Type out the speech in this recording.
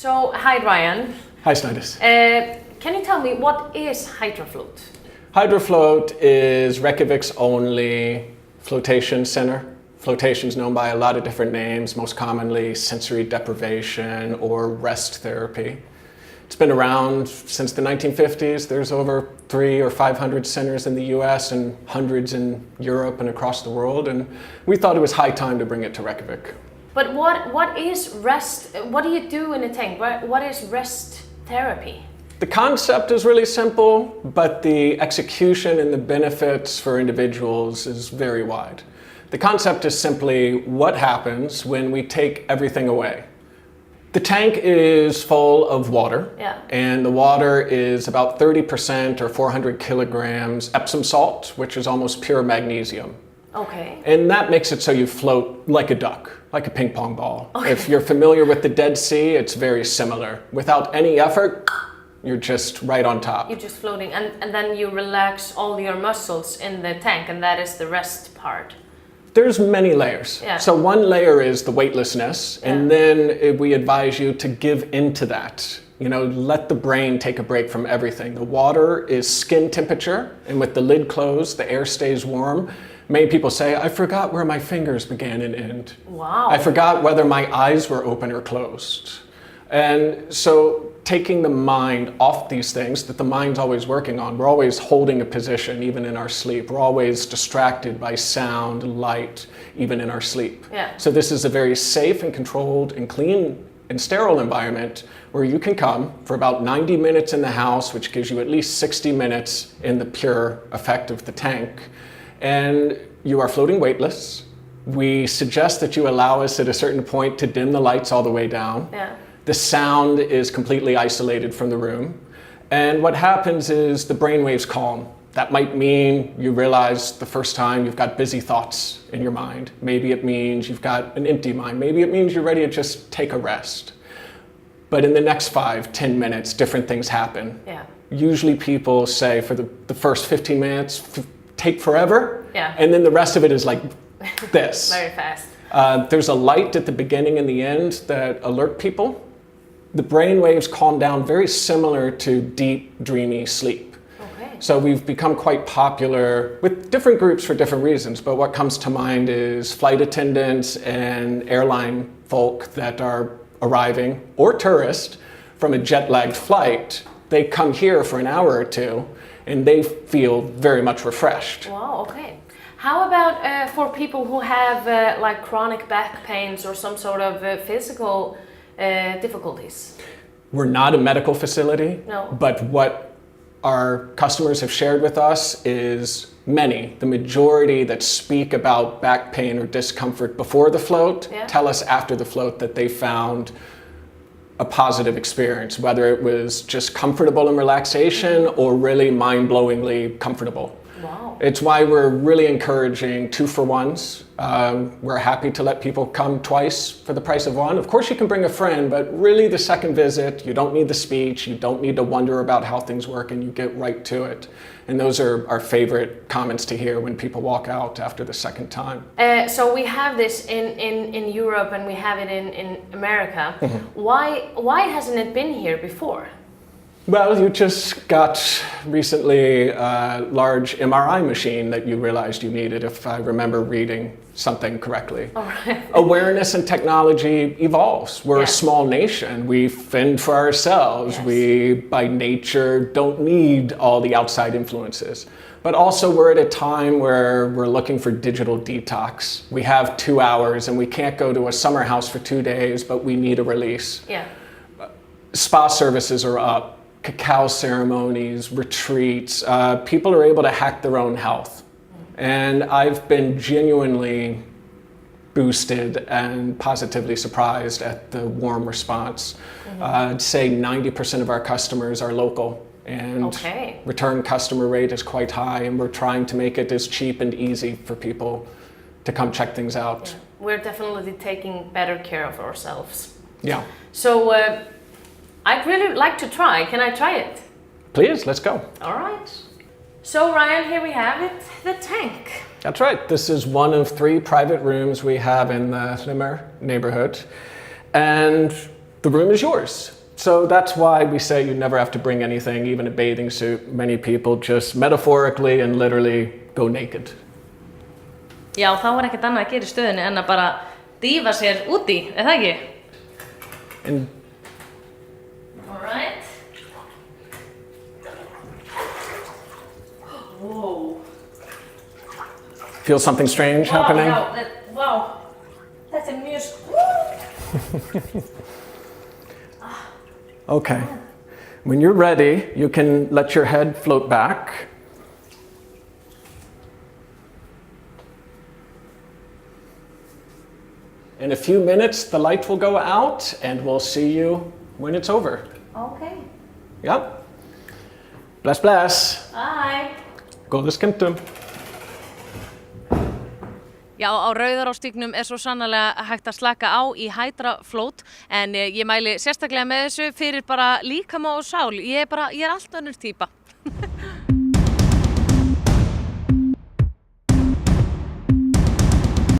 So, hi Ryan. Hi Snædís. Can you tell me what is HydroFloat? HydroFloat is Reykjavik's only flotation center. Flotation is known by a lot of different names, most commonly sensory deprivation or rest therapy. It's been around since the 1950s. There's over 300 or 500 centers in the US and hundreds in Europe and across the world, and we thought it was high time to bring it to Reykjavik. But what is rest? What do you do in a tank? What is rest therapy? The concept is really simple, but the execution and the benefits for individuals is very wide. The concept is simply what happens when we take everything away. The tank is full of water, and the water is about 30% or 400 kilograms Epsom salt, which is almost pure magnesium. Okay. And that makes it so you float like a duck, like a ping pong ball. Okay. If you're familiar with the Dead Sea, it's very similar. Without any effort, you're just right on top. You're just floating, and then you relax all your muscles in the tank, and that is the rest part. There's many layers. Yeah. So one layer is the weightlessness, and then we advise you to give into that. You know, let the brain take a break from everything. The water is skin temperature, and with the lid closed, the air stays warm. Many people say, I forgot where my fingers began and end. Wow. I forgot whether my eyes were open or closed. And so taking the mind off these things that the mind's always working on, we're always holding a position even in our sleep. We're always distracted by sound, light, even in our sleep. Yeah. So this is a very safe and controlled and clean and sterile environment where you can come for about 90 minutes in the house, which gives you at least 60 minutes in the pure effect of the tank. And you are floating weightless. We suggest that you allow us at a certain point to dim the lights all the way down. Yeah. The sound is completely isolated from the room. And what happens is the brainwaves calm. That might mean you realize the first time you've got busy thoughts in your mind. Maybe it means you've got an empty mind. Maybe it means you're ready to just take a rest. But in the next 5-10 minutes, different things happen. Yeah. Usually people say for the first 15 minutes, take forever. Yeah. And then the rest of it is like this. Very fast. There's a light at the beginning and the end that alert people. The brain waves calm down very similar to deep, dreamy sleep. Okay. So we've become quite popular with different groups for different reasons, but what comes to mind is flight attendants and airline folk that are arriving, or tourists, from a jet-lagged flight. They come here for an hour or two, and they feel very much refreshed. Wow, okay. How about for people who have like chronic back pains or some sort of physical difficulties? We're not a medical facility, No. but what our customers have shared with us is the majority that speak about back pain or discomfort before the float tell us after the float that they found a positive experience, whether it was just comfortable and relaxation or really mind-blowingly comfortable. Wow. It's why we're really encouraging 2-for-1s. We're happy to let people come twice for the price of one. Of course you can bring a friend, but really the second visit, you don't need the speech, you don't need to wonder about how things work, and you get right to it. And those are our favorite comments to hear when people walk out after the second time. So we have this in Europe and we have it in America. Mm-hmm. Why hasn't it been here before? Well, you just got recently a large MRI machine that you realized you needed, if I remember reading something correctly. All right. Awareness and technology evolves. We're a small nation. We fend for ourselves. Yes. We, by nature, don't need all the outside influences. But also we're at a time where we're looking for digital detox. We have 2 hours and we can't go to a summer house for 2 days, but we need a release. Yeah. Spa services are up. Cacao ceremonies, retreats, people are able to hack their own health. And I've been genuinely boosted and positively surprised at the warm response. I'd say 90% of our customers are local, and return customer rate is quite high, and we're trying to make it as cheap and easy for people to come check things out. Yeah. We're definitely taking better care of ourselves. Yeah. So I'd really like to try. Can I try it? Please, let's go. All right. So Ryan, here we have it, the tank. That's right. This is one of 3 private rooms we have in the Limmer neighborhood. And the room is yours. So that's why we say you never have to bring anything, even a bathing suit. Many people just metaphorically and literally go naked. Já, þá ekkert annað að gera í stöðunni en að bara dýfa sér úti, það ekki? And Alright. Whoa. feel something strange happening? Wow. Þetta mjög Okay. When you're ready, you can let your head float back. In a few minutes, the light will go out and we'll see you when it's over. Okay. Yep. Bless, bless. Bye. Góða skemmtun. Já, á Rauðarárstígnum svo sannarlega hægt að slaka á í Hydra Float en ég mæli sérstaklega með þessu fyrir bara líkama og sál. Ég er allt önnur týpa.